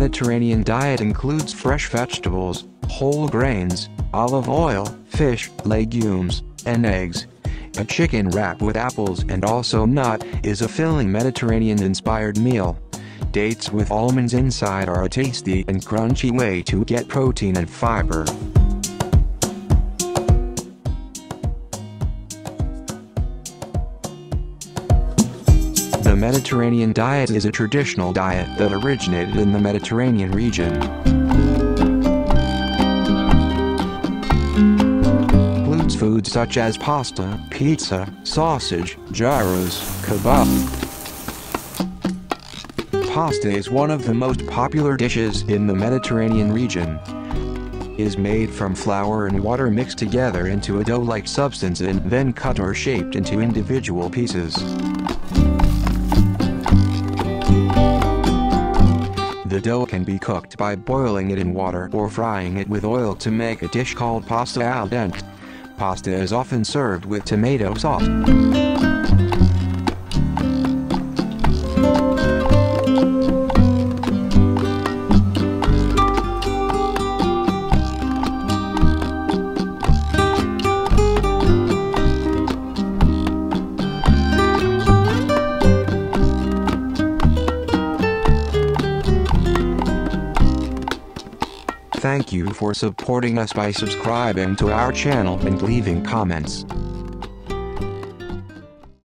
Mediterranean diet includes fresh vegetables, whole grains, olive oil, fish, legumes, and eggs. A chicken wrap with apples and also nut is a filling Mediterranean-inspired meal. Dates with almonds inside are a tasty and crunchy way to get protein and fiber. The Mediterranean diet is a traditional diet that originated in the Mediterranean region. Includes foods such as pasta, pizza, sausage, gyros, kebab. Pasta is one of the most popular dishes in the Mediterranean region. It is made from flour and water mixed together into a dough-like substance and then cut or shaped into individual pieces. The dough can be cooked by boiling it in water or frying it with oil to make a dish called pasta al dente. Pasta is often served with tomato sauce. Thank you for supporting us by subscribing to our channel and leaving comments.